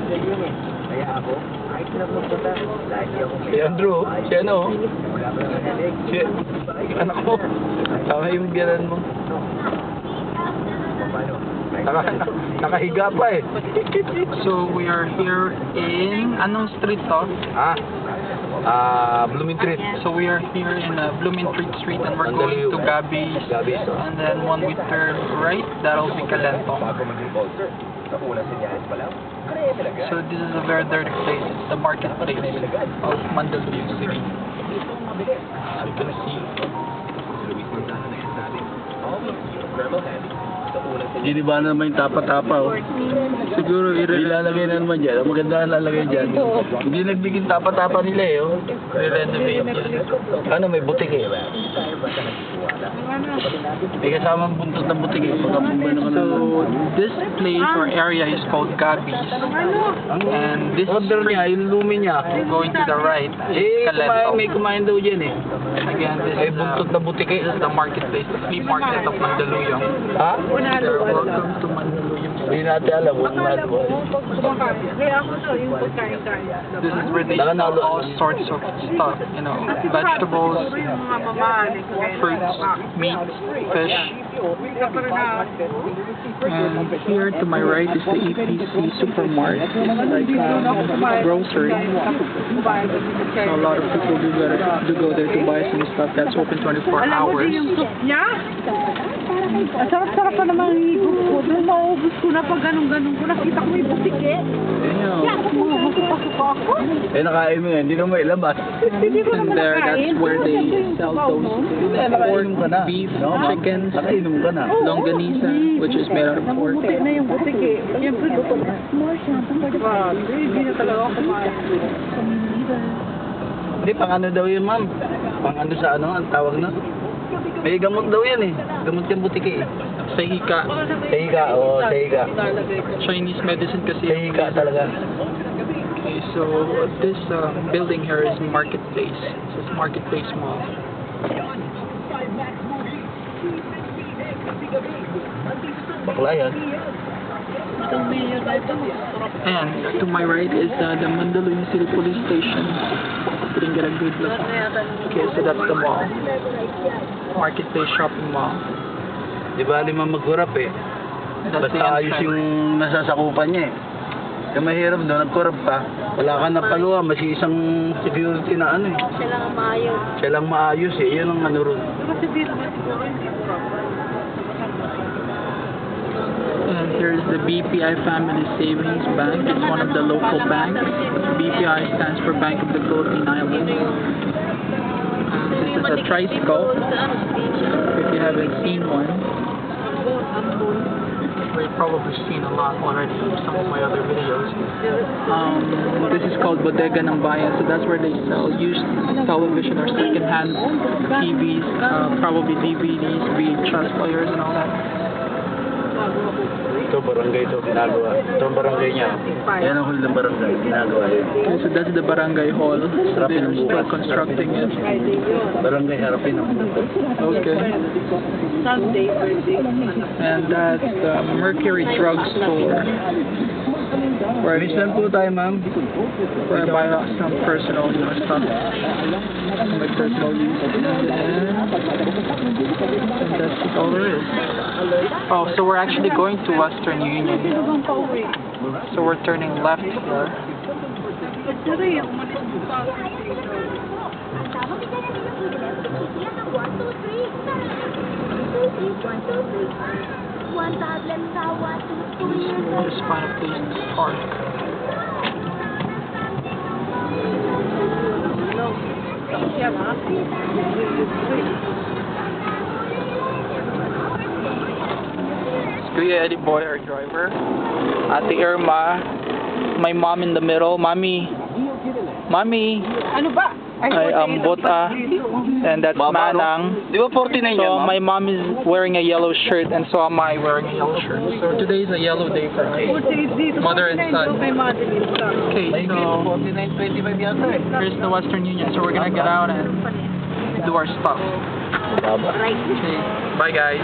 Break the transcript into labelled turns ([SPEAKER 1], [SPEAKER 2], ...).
[SPEAKER 1] Kaya ako, kahit na magpunta, lagi ako
[SPEAKER 2] Si Andrew, si ano? Si anak mo. Tama yung biyanan mo. Nakahiga pa eh.
[SPEAKER 3] So we are here in anong street to?
[SPEAKER 2] Blooming Treat.
[SPEAKER 3] So we are here in Blooming Street and we're going to Gabby's. And then when we turn right, that'll be Calento. So this is a very dirty place. It's the marketplace of Mandaluyong City. As you can see.
[SPEAKER 2] Giniba na naman yung tapa-tapa oh. Siguro ilalagay na naman dyan. Ang maganda na lalagay dyan. Hindi nagbiging tapa-tapa nila eh oh.
[SPEAKER 3] Re-renovate.
[SPEAKER 2] Ano may butik eh. May kasamang buntot ng butik eh.
[SPEAKER 3] So this place or area is called Gabby's. And this
[SPEAKER 2] order
[SPEAKER 3] street
[SPEAKER 2] niya, yung lumi niya.
[SPEAKER 3] going to the right is Calento.
[SPEAKER 2] May kumain daw dyan eh.
[SPEAKER 3] Again, this
[SPEAKER 2] May
[SPEAKER 3] is
[SPEAKER 2] buntot na butik eh.
[SPEAKER 3] the marketplace, the flea market of Mandaluyong.
[SPEAKER 2] Ha?
[SPEAKER 3] Welcome to Mandaluyong.
[SPEAKER 2] Hindi natin alam kung ano.
[SPEAKER 3] This is where they sell all sorts of stuff, you know, vegetables, fruits, meats, fish. And here to my right is the EPC supermarket, like grocery. So a lot of people do go there to buy some stuff that's open 24 hours.
[SPEAKER 4] Ang sarap-sarap pa naman ang higop ko. Doon maubos ko na pag ganun-ganun ko. Nakita ko may butik eh. Kaya ako pasok ako.
[SPEAKER 2] Eh nakain mo yan, hindi naman ilabas.
[SPEAKER 4] Hindi ko
[SPEAKER 3] And
[SPEAKER 4] naman
[SPEAKER 3] there,
[SPEAKER 4] nakain.
[SPEAKER 3] that's where they sell those pork,
[SPEAKER 2] ka na.
[SPEAKER 3] beef,
[SPEAKER 2] No?
[SPEAKER 3] chickens,
[SPEAKER 2] Nakainom ka na.
[SPEAKER 3] longanisa, which is made out of pork.
[SPEAKER 4] Butik na yung butik eh. Siyempre gusto na. Hindi na talaga ako kumain.
[SPEAKER 2] Hindi, pang ano daw yun ma'am? Pang ano sa ano, ang tawag na? May gamot daw yan eh. Gamot yung butik eh.
[SPEAKER 3] Sahika.
[SPEAKER 2] Sahika, oo, sahika.
[SPEAKER 3] Chinese medicine kasi.
[SPEAKER 2] Sahika talaga.
[SPEAKER 3] Okay, so this building here is Marketplace. This is Marketplace Mall.
[SPEAKER 2] Bakla yan.
[SPEAKER 3] And to my right is the Mandaluyong City Police Station. You can get a good look. Okay, so that's the mall. Marketplace Shopping Mall.
[SPEAKER 2] Di ba lima maghurap eh.
[SPEAKER 3] That's the
[SPEAKER 2] Basta ayos
[SPEAKER 3] entrance.
[SPEAKER 2] yung nasasakupan niya eh. Kaya mahirap doon, nagkurap ka. Wala ka na paluwa, mas isang security na ano eh.
[SPEAKER 4] Siya lang ang maayos.
[SPEAKER 2] Siya lang maayos eh, yun ang ano ron.
[SPEAKER 4] Kasi dito ba siguro hindi ko
[SPEAKER 3] And here's the BPI Family Savings Bank. It's one of the local banks. BPI stands for Bank of the Philippine Islands. This is a tricycle. If you haven't seen one, you've probably seen a lot already from some of my other videos. This is called Bodega ng Bayan. So that's where they sell used television or second-hand TVs, probably DVDs, VHS players, and all that.
[SPEAKER 2] Ito, barangay ito, ginagawa. Ito ang barangay niya. Yan ang huli ng barangay, ginagawa yun.
[SPEAKER 3] Okay, so that's the barangay hall. So they're still constructing it.
[SPEAKER 2] Barangay harapin ako.
[SPEAKER 3] Okay.
[SPEAKER 4] Sunday, birthday.
[SPEAKER 3] And that's the Mercury Drug Store. Where
[SPEAKER 2] Miss lang po tayo, ma'am.
[SPEAKER 3] I buy some personal stuff. My personal use. And that's all there is. Oh, so we're actually going to Western Union. So we're turning left here. Just find a place to park. Kuya Eddie Boy, our driver. Ate Irma, my mom in the middle. Mommy.
[SPEAKER 4] Ano ba?
[SPEAKER 3] Ay, Bota. And that's Manang.
[SPEAKER 2] Di ba 49 yan,
[SPEAKER 3] So
[SPEAKER 2] ma'am?
[SPEAKER 3] my mom is wearing a yellow shirt, and so am I wearing a yellow shirt. So today is a yellow day for us. Mother and son. Okay,
[SPEAKER 2] May
[SPEAKER 3] so
[SPEAKER 2] 49.25 yata eh.
[SPEAKER 3] here's the Western Union. So we're gonna get out and do our stuff.
[SPEAKER 2] Baba.
[SPEAKER 3] Okay, bye guys.